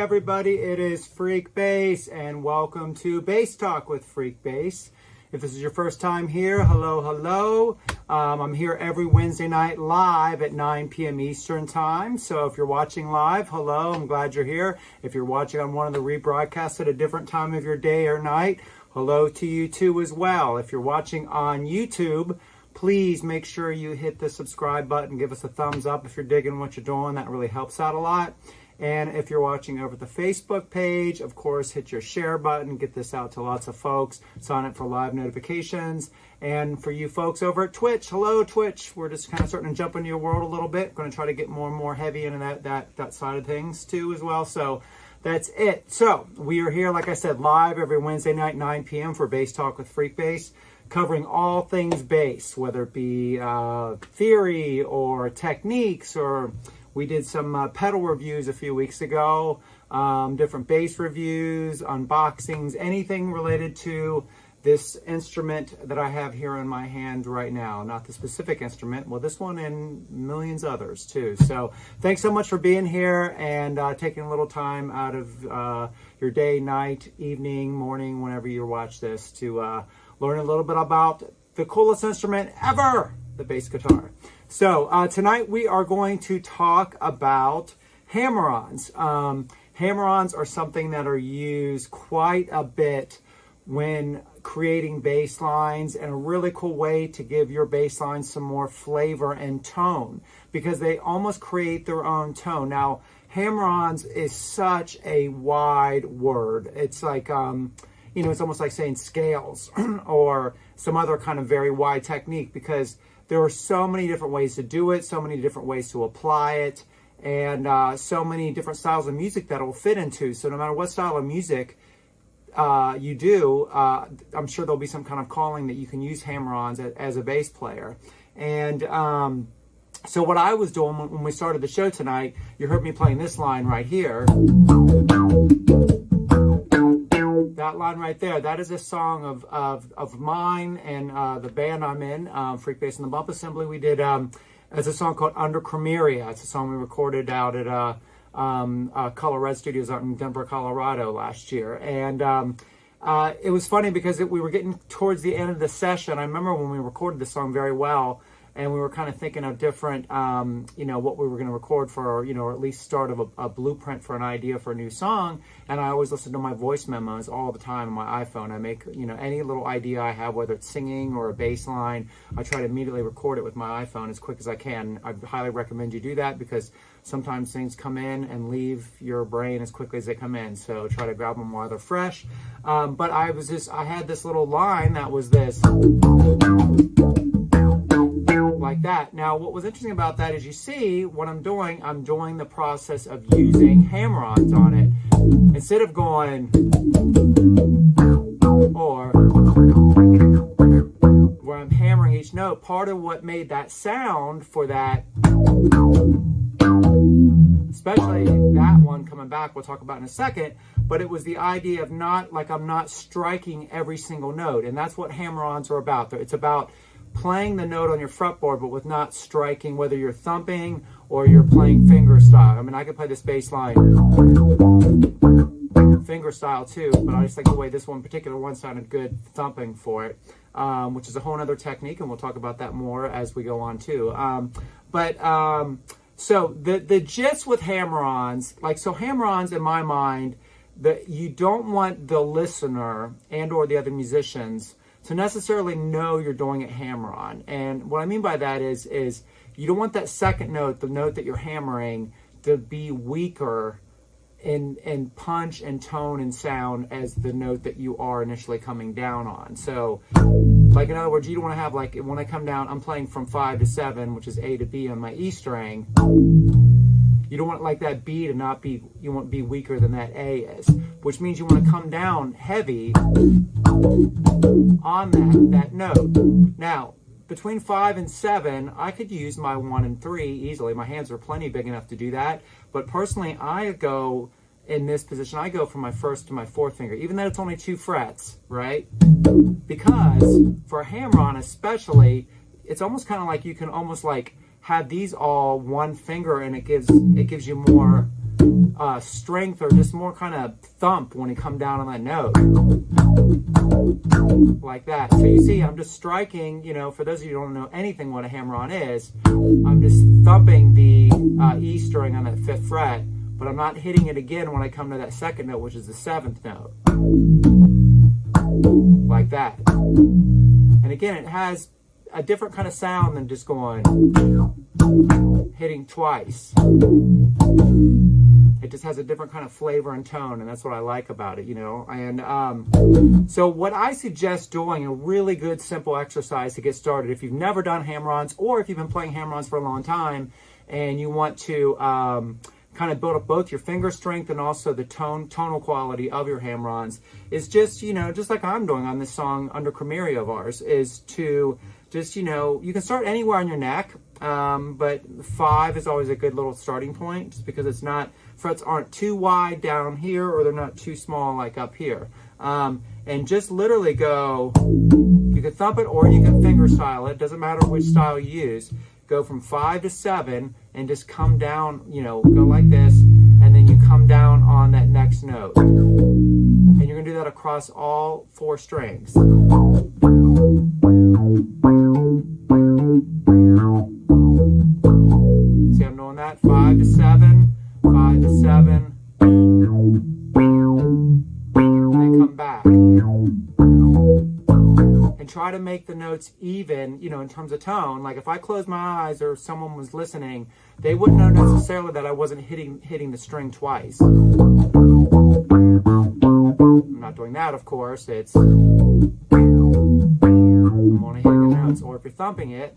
Everybody, it is Freekbass and welcome to BASSTalk with Freekbass. If this is your first time here, hello. I'm here every Wednesday night live at 9 p.m. Eastern time. So if you're watching live, hello, I'm glad you're here. If you're watching on one of the rebroadcasts at a different time of your day or night, hello to you too as well. If you're watching on YouTube, please make sure you hit the subscribe button, give us a thumbs up if you're digging what you're doing. That really helps out a lot. And if you're watching over the Facebook page, of course, hit your share button, get this out to lots of folks, sign up for live notifications. And for you folks over at Twitch, hello Twitch, we're just kind of starting to jump into your world a little bit. Going to try to get more and more heavy into that side of things too as well. So that's it. So we are here, like I said, live every Wednesday night, 9 p.m. for BASSTalk with Freekbass, covering all things bass, whether it be theory or techniques, or we did some pedal reviews a few weeks ago, different bass reviews, unboxings, anything related to this instrument that I have here in my hand right now. Not the specific instrument, well, this one and millions others too. So thanks so much for being here and taking a little time out of your day, night, evening, morning, whenever you watch this, to learn a little bit about the coolest instrument ever, the bass guitar. So tonight we are going to talk about Hammer Ons. Hammer Ons are something that are used quite a bit when creating bass lines, and a really cool way to give your bass lines some more flavor and tone, because they almost create their own tone. Now, Hammer Ons is such a wide word. It's like, it's almost like saying scales or some other kind of very wide technique, because there are so many different ways to do it, so many different ways to apply it, and so many different styles of music that it will fit into. So no matter what style of music you do, I'm sure there'll be some kind of calling that you can use Hammer Ons as a bass player. And so what I was doing when we started the show tonight, you heard me playing this line right here. That line right there, that is a song of mine and the band I'm in, Freekbass and the Bump Assembly. We did, it's a song called Under Chromaria. It's a song we recorded out at Color Red Studios out in Denver, Colorado last year. And it was funny because we were getting towards the end of the session. I remember when we recorded the song very well, and we were kind of thinking of different, what we were going to record for, or at least start of a blueprint for an idea for a new song. And I always listen to my voice memos all the time on my iPhone. I make, any little idea I have, whether it's singing or a bass line, I try to immediately record it with my iPhone as quick as I can. I highly recommend you do that, because sometimes things come in and leave your brain as quickly as they come in. So try to grab them while they're fresh. But I had this little line that was this, like that. Now, what was interesting about that is, you see what I'm doing the process of using Hammer Ons on it. Instead of going, or where I'm hammering each note, part of what made that sound for that, especially that one coming back, we'll talk about in a second, but it was the idea of I'm not striking every single note. And that's what Hammer Ons are about. It's about playing the note on your fretboard, but with not striking, whether you're thumping or you're playing finger style. I mean, I could play this bass line finger style too, but I just like the way this particular one sounded good thumping for it, which is a whole other technique, and we'll talk about that more as we go on too. So the gist with Hammer Ons, Hammer Ons in my mind, that you don't want the listener and or the other musicians to necessarily know you're doing it hammer on. And what I mean by that is you don't want that second note, the note that you're hammering, to be weaker in punch and tone and sound as the note that you are initially coming down on. So, like, in other words, you don't want to have, like, when I come down, I'm playing from 5 to 7, which is A to B on my E string. You don't want, like, that B to not be, you want to be weaker than that A is, which means you want to come down heavy on that note. Now, between 5 and 7, I could use my 1 and 3 easily. My hands are plenty big enough to do that. But personally, I go in this position, I go from my first to my fourth finger, even though it's only 2 frets, right? Because for a hammer-on especially, it's almost kind of like you can almost like have these all one finger, and it gives you more strength, or just more kind of thump when you come down on that note. Like that. So you see, I'm just striking, you know, for those of you who don't know anything what a hammer-on is, I'm just thumping the E string on that 5th fret, but I'm not hitting it again when I come to that second note, which is the 7th note. Like that. And again, it has a different kind of sound than just going, hitting twice. It just has a different kind of flavor and tone, and that's what I like about it, you know. And so what I suggest doing, a really good simple exercise to get started, if you've never done hammer-ons, or if you've been playing hammer-ons for a long time and you want to kind of build up both your finger strength and also the tonal quality of your hammer-ons, is just, you know, just like I'm doing on this song under Chromaria of ours, is to just, you know, you can start anywhere on your neck, but 5 is always a good little starting point, just because it's not, frets aren't too wide down here, or they're not too small like up here. And just literally go, you can thump it or you can finger style it, doesn't matter which style you use. Go from 5 to 7 and just come down, you know, go like this, and then you come down on that next note. And you're going to do that across all 4 strings. See, I'm doing that, 5 to 7, 5 to 7, and then come back. And try to make the notes even, you know, in terms of tone. Like if I closed my eyes or someone was listening, they wouldn't know necessarily that I wasn't hitting the string twice. I'm not doing that, of course. It's, I'm only hitting the notes. Or if you're thumping it,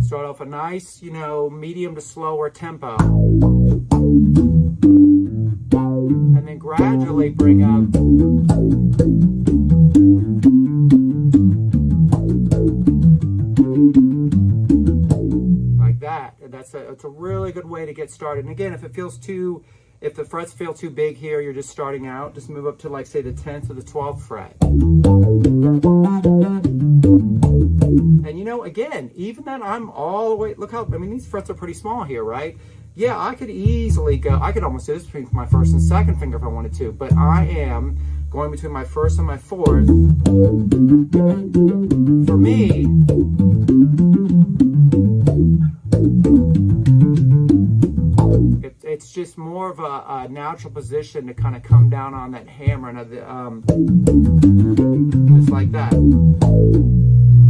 start off a nice, you know, medium to slower tempo. And then gradually bring up like that. And it's a really good way to get started. And again, if the frets feel too big here, you're just starting out, just move up to, like, say, the 10th or the 12th fret. And you know, again, even then I'm all the way, look how, I mean, these frets are pretty small here, right? Yeah, I could easily go, I could almost do this between my first and second finger if I wanted to, but I am going between my first and my fourth. For me, it's just more of a natural position to kind of come down on that hammer, and just like that,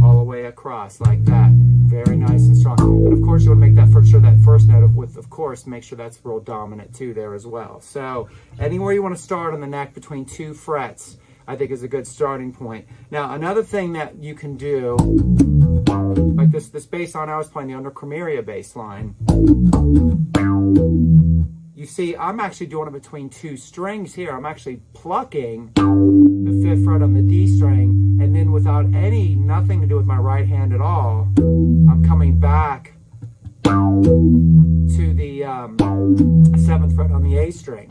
all the way across like that. Very nice and strong. And of course, you want to make that for sure, that first note of course, make sure that's real dominant too there as well. So anywhere you want to start on the neck between 2 frets, I think is a good starting point. Now, another thing that you can do, like this bass line I was playing, the under Chromaria bass line, you see, I'm actually doing it between 2 strings here. I'm actually plucking the 5th fret on the D string, and then without nothing to do with my right hand at all, I'm coming back to the 7th fret on the A string.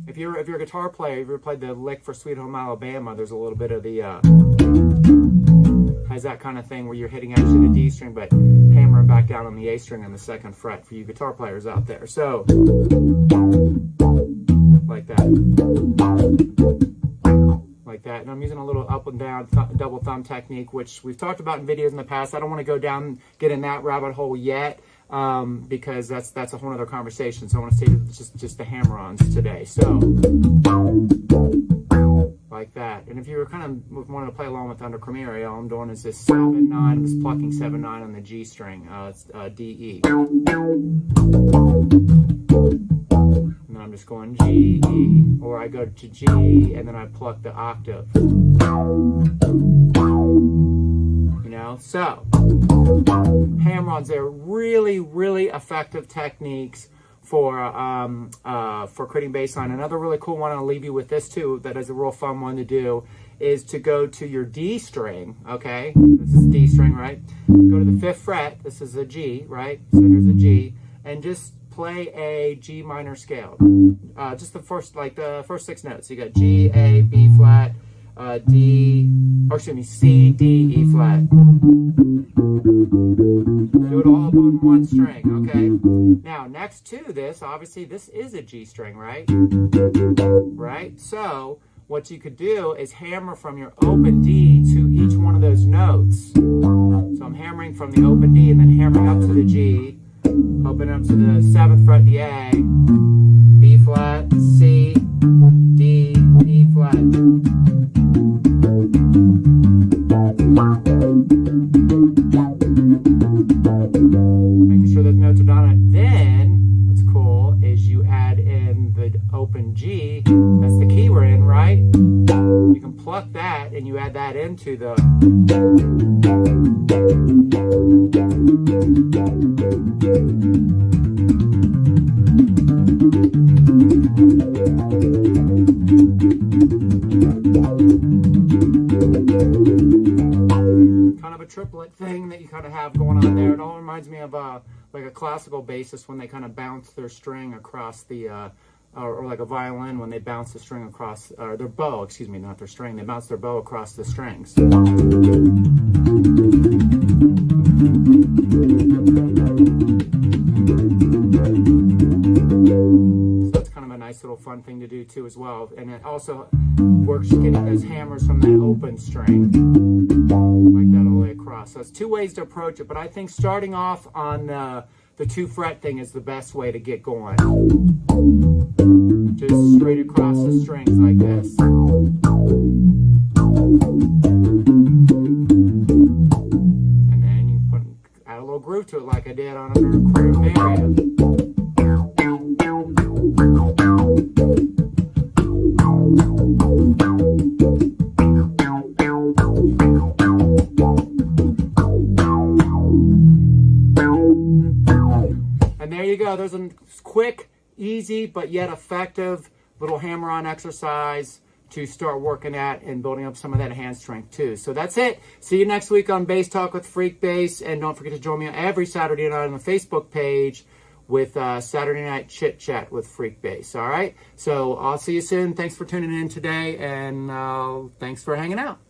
If you're a guitar player, if you ever played the lick for Sweet Home Alabama, there's a little bit of the has that kind of thing where you're hitting actually the D string, but hammering back down on the A string on the 2nd fret for you guitar players out there. So, like that. Like that. And I'm using a little up and down double thumb technique, which we've talked about in videos in the past. I don't want to get in that rabbit hole yet. because that's a whole other conversation. So I want to stay to just the hammer-ons today. So like that. And if you were kind of wanting to play along with under Chromaria, all I'm doing is this 7/9. I'm just plucking 7/9 on the G string. It's D, E. And then I'm just going G, E, or I go to G and then I pluck the octave. You know, so hammer-ons, they're really, really effective techniques for creating bass line. Another really cool one, I'll leave you with this too, that is a real fun one to do, is to go to your D string, okay? This is D string, right? Go to the 5th fret, this is a G, right? So here's a G, and just play a G minor scale. Just the first 6 notes. So you got G, A, B flat, D, or excuse me, C, D, E flat. Do it all up on one string, okay? Now, next to this, obviously, this is a G string, right? Right? So, what you could do is hammer from your open D to each one of those notes. So I'm hammering from the open D and then hammering up to the G, opening up to the 7th fret, the A, B flat, C, D, E flat. Making sure those notes are done. Then, what's cool is you add in the open G. That's the key we're in, right? You can pluck that and you add that into the... kind of a triplet thing that you kind of have going on there. It all reminds me of like a classical bassist when they kind of bounce their string across the or like a violin when they bounce the string across, or their bow, excuse me, not their string, they bounce their bow across the strings. So that's kind of a nice little fun thing to do too as well. And it also works getting those hammers from that open string like that all the way across. So it's 2 ways to approach it, but I think starting off on the 2 fret thing is the best way to get going. Just straight across the strings like this. And then you add a little groove to it like I did on under Chromaria. And there you go. There's a quick, easy, but yet effective little hammer-on exercise to start working at and building up some of that hand strength too. So that's it. See you next week on Bass Talk with Freekbass. And don't forget to join me every Saturday night on the Facebook page with Saturday Night Chit Chat with Freekbass. All right? So I'll see you soon. Thanks for tuning in today, and thanks for hanging out.